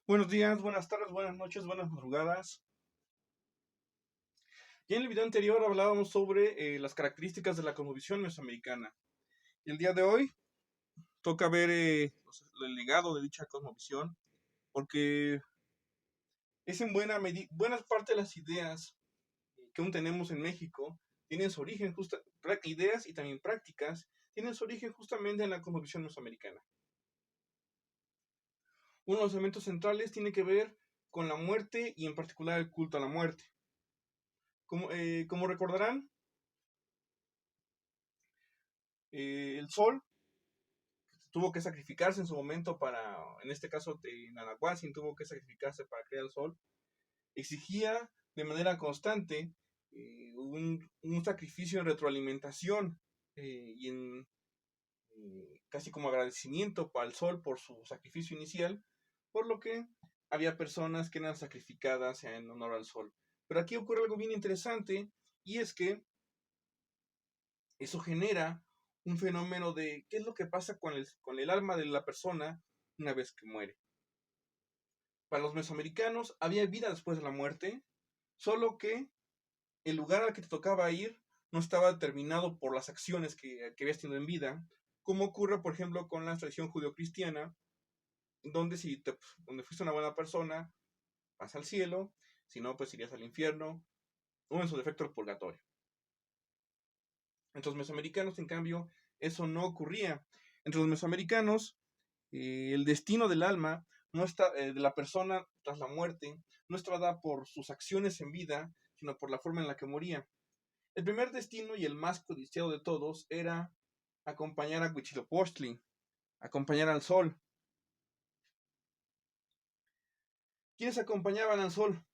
Buenos días, buenas tardes, buenas noches, buenas madrugadas. Ya en el video anterior hablábamos sobre las características de la cosmovisión mesoamericana. Y el día de hoy toca ver el legado de dicha cosmovisión, porque es en buena parte de las ideas que aún tenemos en México tienen su origen ideas y también prácticas tienen su origen justamente en la cosmovisión mesoamericana. Uno de los elementos centrales tiene que ver con la muerte y en particular el culto a la muerte. Como recordarán, el sol tuvo que sacrificarse en su momento en este caso, Nanahuatzin tuvo que sacrificarse para crear el sol, exigía de manera constante un sacrificio en retroalimentación y casi como agradecimiento para el sol por su sacrificio inicial, por lo que había personas que eran sacrificadas en honor al sol. Pero aquí ocurre algo bien interesante y es que eso genera un fenómeno de qué es lo que pasa con el alma de la persona una vez que muere. Para los mesoamericanos había vida después de la muerte, solo que el lugar al que te tocaba ir no estaba determinado por las acciones que habías tenido en vida, como ocurre, por ejemplo, con la tradición judeocristiana, donde donde fuiste una buena persona, vas al cielo, si no, pues irías al infierno, o en su defecto al purgatorio. Entre los mesoamericanos, en cambio, eso no ocurría. Entre los mesoamericanos, el destino del alma no está, de la persona tras la muerte no está dada por sus acciones en vida, sino por la forma en la que moría. El primer destino y el más codiciado de todos era acompañar a Huitzilopochtli, acompañar al sol. ¿Quiénes acompañaban al sol?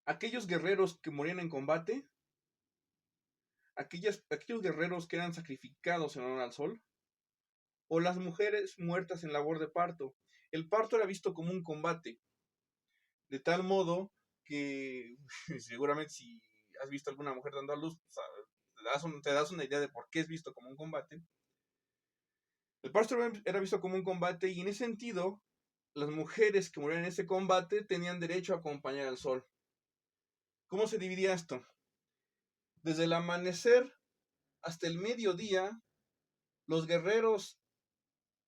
Aquellos guerreros que morían en combate, aquellos guerreros que eran sacrificados en honor al sol, o las mujeres muertas en labor de parto. El parto era visto como un combate, de tal modo que seguramente si has visto a alguna mujer dando a luz, pues, te das una idea de por qué es visto como un combate. El parto era visto como un combate y en ese sentido, las mujeres que morían en ese combate tenían derecho a acompañar al sol. ¿Cómo se dividía esto? Desde el amanecer hasta el mediodía, los guerreros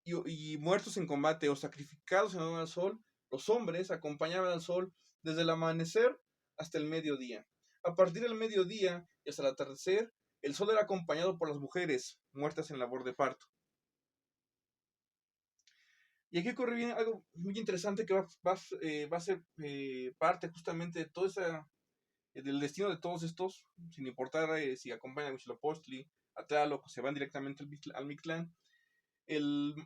y muertos en combate o sacrificados en honor al sol, los hombres acompañaban al sol desde el amanecer hasta el mediodía. A partir del mediodía y hasta el atardecer, el sol era acompañado por las mujeres muertas en labor de parto. Y aquí ocurre bien algo muy interesante que va a ser parte justamente de todo del destino de todos estos, sin importar si acompañan a Huitzilopochtli, a Tlaloc, o se van directamente al Mictlán. El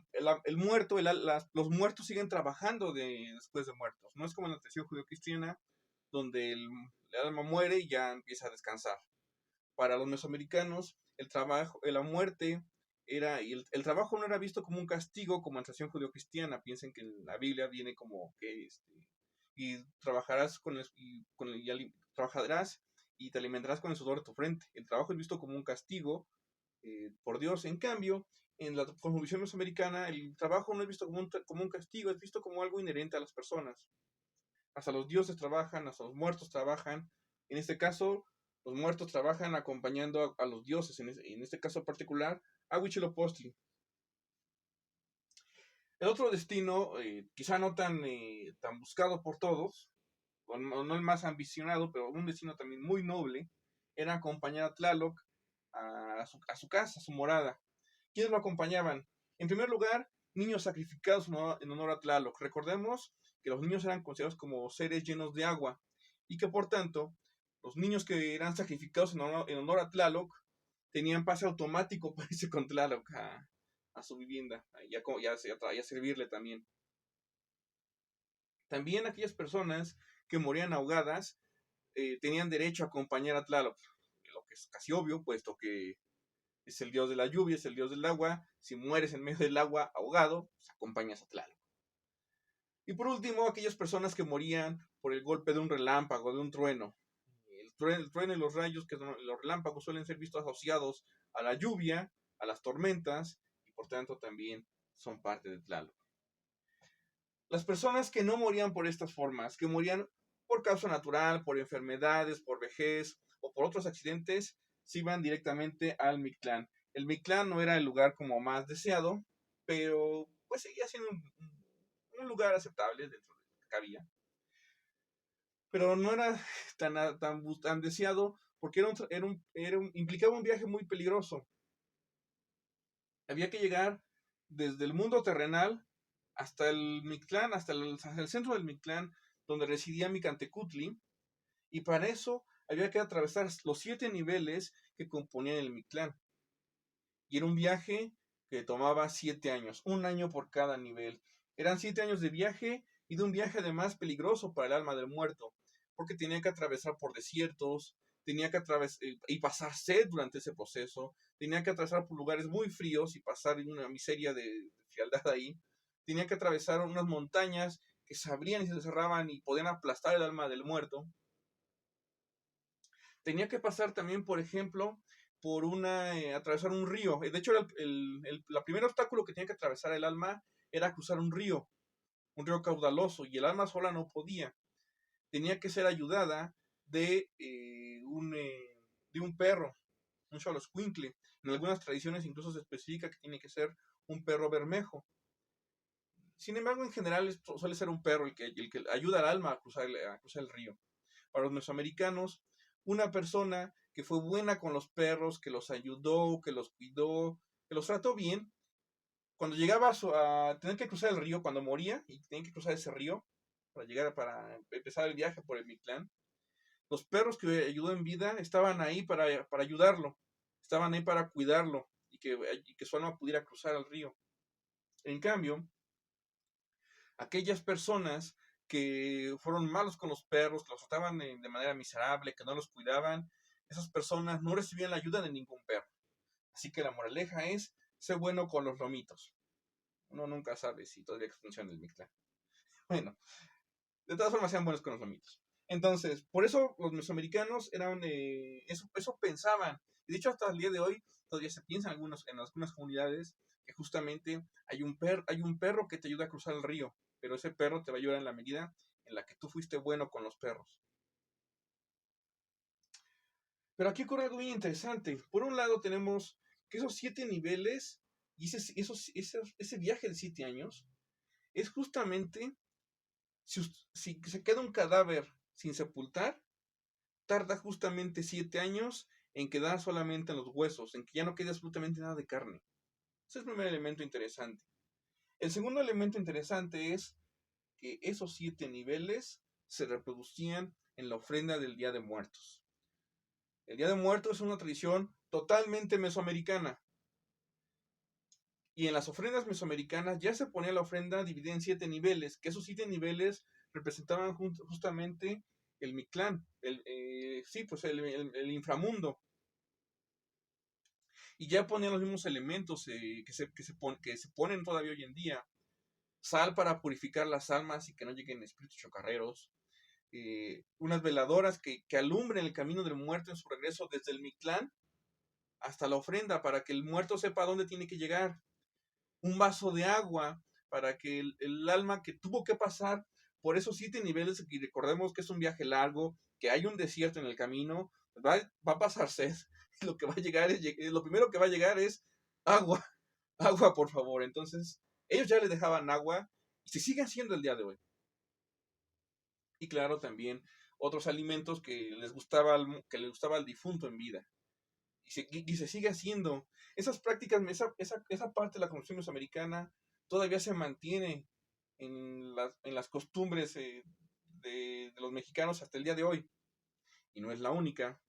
muerto, los muertos siguen trabajando después de muertos. No es como en la tradición judeocristiana, donde el alma muere y ya empieza a descansar. Para los mesoamericanos, la muerte el trabajo no era visto como un castigo como en la tradición judeocristiana. Piensen que en la Biblia viene como que y trabajarás trabajarás y te alimentarás con el sudor de tu frente. El trabajo es visto como un castigo por Dios. En cambio, en la cosmovisión mesoamericana, el trabajo no es visto como un castigo, es visto como algo inherente a las personas. Hasta los dioses trabajan, hasta los muertos trabajan. En este caso, los muertos trabajan acompañando a los dioses, en este caso particular, a Huitzilopochtli. El otro destino, quizá no tan buscado por todos, o no el más ambicionado, pero un destino también muy noble, era acompañar a Tlaloc a su casa, a su morada. ¿Quiénes lo acompañaban? En primer lugar, niños sacrificados en honor a Tlaloc. Recordemos que los niños eran considerados como seres llenos de agua y que por tanto los niños que eran sacrificados en honor a Tlaloc tenían pase automático para irse con Tlaloc a su vivienda y a servirle también. También aquellas personas que morían ahogadas tenían derecho a acompañar a Tlaloc, lo que es casi obvio, puesto que es el dios de la lluvia, es el dios del agua. Si mueres en medio del agua ahogado, pues acompañas a Tlaloc. Y por último, aquellas personas que morían por el golpe de un relámpago, de un trueno. El trueno y los rayos, los relámpagos suelen ser vistos asociados a la lluvia, a las tormentas, y por tanto también son parte de Tlaloc. Las personas que no morían por estas formas, que morían por causa natural, por enfermedades, por vejez o por otros accidentes, se iban directamente al Mictlán. El Mictlán no era el lugar como más deseado, pero pues seguía siendo un lugar aceptable dentro de lo que cabía. Pero no era tan deseado porque implicaba un viaje muy peligroso. Había que llegar desde el mundo terrenal hasta el Mictlán, hasta el centro del Mictlán, donde residía Micantecutli, y para eso había que atravesar los 7 niveles que componían el Mictlán. Y era un viaje que tomaba 7 años, un año por cada nivel. Eran 7 años de viaje y de un viaje además peligroso para el alma del muerto, porque tenía que atravesar por desiertos, tenía que atravesar y pasar sed durante ese proceso, tenía que atravesar por lugares muy fríos y pasar una miseria de frialdad ahí, tenía que atravesar unas montañas que se abrían y se cerraban y podían aplastar el alma del muerto. Tenía que pasar también, por ejemplo, por atravesar un río. De hecho, la primer obstáculo que tenía que atravesar el alma era cruzar un río caudaloso, y el alma sola no podía. Tenía que ser ayudada de un perro, un xoloscuincle. En algunas tradiciones incluso se especifica que tiene que ser un perro bermejo. Sin embargo, en general suele ser un perro el que ayuda al alma a cruzar el río. Para los mesoamericanos, una persona que fue buena con los perros, que los ayudó, que los cuidó, que los trató bien, cuando llegaba a tener que cruzar el río, cuando moría y tenía que cruzar ese río para empezar el viaje por el Mictlán, los perros que ayudó en vida estaban ahí para ayudarlo, estaban ahí para cuidarlo y que su alma pudiera cruzar el río. En cambio, aquellas personas que fueron malos con los perros, que los trataban de manera miserable, que no los cuidaban, esas personas no recibían la ayuda de ningún perro. Así que la moraleja es, sé bueno con los lomitos. Uno nunca sabe si todavía funciona el Mictlán. Bueno, de todas formas sean buenos con los lomitos. Entonces, por eso los mesoamericanos eso pensaban. Y de hecho, hasta el día de hoy todavía se piensa en algunas comunidades que justamente hay un perro que te ayuda a cruzar el río, pero ese perro te va a ayudar en la medida en la que tú fuiste bueno con los perros. Pero aquí ocurre algo bien interesante. Por un lado tenemos que esos 7 niveles y ese viaje de 7 años es justamente si se queda un cadáver sin sepultar, tarda justamente 7 años en quedar solamente en los huesos, en que ya no quede absolutamente nada de carne. Ese es el primer elemento interesante. El segundo elemento interesante es que esos 7 niveles se reproducían en la ofrenda del Día de Muertos. El Día de Muertos es una tradición totalmente mesoamericana. Y en las ofrendas mesoamericanas ya se ponía la ofrenda dividida en 7 niveles, que esos 7 niveles representaban justamente el Mictlán, el inframundo. Y ya ponían los mismos elementos que se ponen todavía hoy en día. Sal para purificar las almas y que no lleguen espíritus chocarreros. Unas veladoras que alumbren el camino del muerto en su regreso desde el Mictlán hasta la ofrenda para que el muerto sepa dónde tiene que llegar. Un vaso de agua para que el alma que tuvo que pasar por esos 7 niveles, y recordemos que es un viaje largo, que hay un desierto en el camino, va a pasar sed. Lo que va a llegar lo primero que va a llegar es agua, agua por favor. Entonces, ellos ya le dejaban agua y se sigue haciendo el día de hoy. Y claro, también otros alimentos que les gustaba al difunto en vida. Y se sigue haciendo. Esas prácticas, esa parte de la construcción mesoamericana todavía se mantiene en las costumbres de los mexicanos hasta el día de hoy. Y no es la única.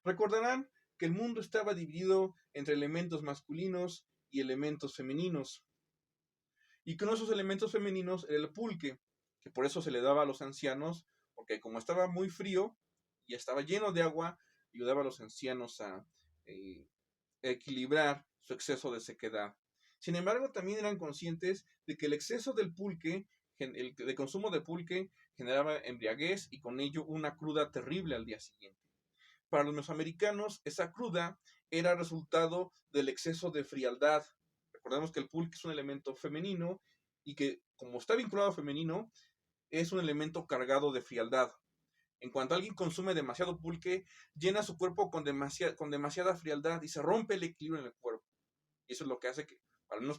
Recordarán que el mundo estaba dividido entre elementos masculinos y elementos femeninos. Y que uno de esos elementos femeninos era el pulque, que por eso se le daba a los ancianos, porque como estaba muy frío y estaba lleno de agua, ayudaba a los ancianos a equilibrar su exceso de sequedad. Sin embargo, también eran conscientes de que el exceso del pulque, de consumo de pulque, generaba embriaguez y con ello una cruda terrible al día siguiente. Para los mesoamericanos, esa cruda era resultado del exceso de frialdad. Recordemos que el pulque es un elemento femenino y que como está vinculado a femenino, es un elemento cargado de frialdad. En cuanto alguien consume demasiado pulque, llena su cuerpo con demasiada frialdad y se rompe el equilibrio en el cuerpo. Y eso es lo que hace que, al menos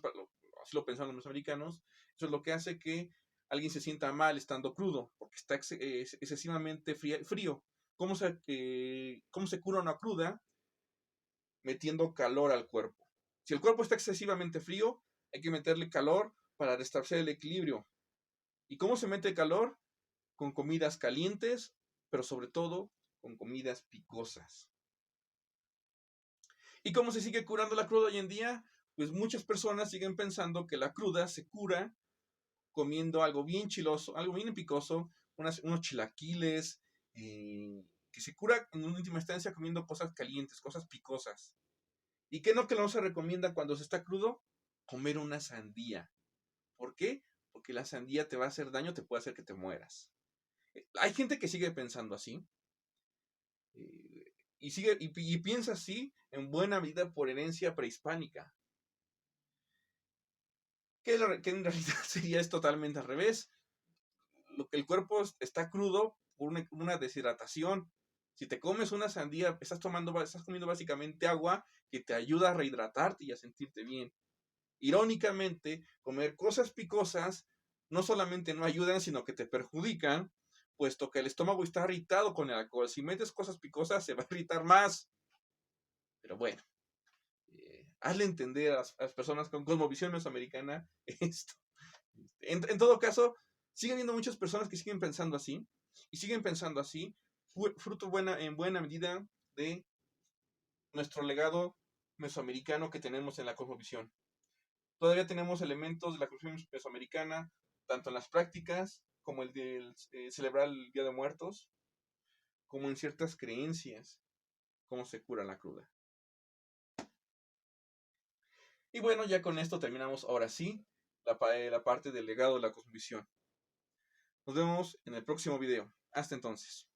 así lo pensaron los americanos, eso es lo que hace que alguien se sienta mal estando crudo, porque está excesivamente frío. ¿Cómo se cura una cruda? Metiendo calor al cuerpo. Si el cuerpo está excesivamente frío, hay que meterle calor para restablecer el equilibrio. ¿Y cómo se mete calor? Con comidas calientes, pero sobre todo con comidas picosas. ¿Y cómo se sigue curando la cruda hoy en día? Pues muchas personas siguen pensando que la cruda se cura comiendo algo bien chiloso, algo bien picoso, unos chilaquiles, que se cura en última instancia comiendo cosas calientes, cosas picosas. ¿Y qué no que no se recomienda cuando se está crudo? Comer una sandía. ¿Por qué? Porque la sandía te va a hacer daño, te puede hacer que te mueras. Hay gente que sigue pensando así. Y piensa así en buena medida por herencia prehispánica. Que en realidad sería es totalmente al revés. Lo que el cuerpo está crudo por una deshidratación. Si te comes una sandía, estás comiendo básicamente agua que te ayuda a rehidratarte y a sentirte bien. Irónicamente, comer cosas picosas no solamente no ayudan, sino que te perjudican, puesto que el estómago está irritado con el alcohol. Si metes cosas picosas, se va a irritar más. Pero bueno, hazle entender a las personas con cosmovisión mesoamericana esto. En todo caso, sigue habiendo muchas personas que siguen pensando así, y siguen pensando así, fruto en buena medida de nuestro legado mesoamericano que tenemos en la cosmovisión. Todavía tenemos elementos de la cultura mesoamericana, tanto en las prácticas, como el de celebrar el Día de Muertos, como en ciertas creencias, cómo se cura la cruda. Y bueno, ya con esto terminamos ahora sí la parte del legado de la cosmovisión. Nos vemos en el próximo video. Hasta entonces.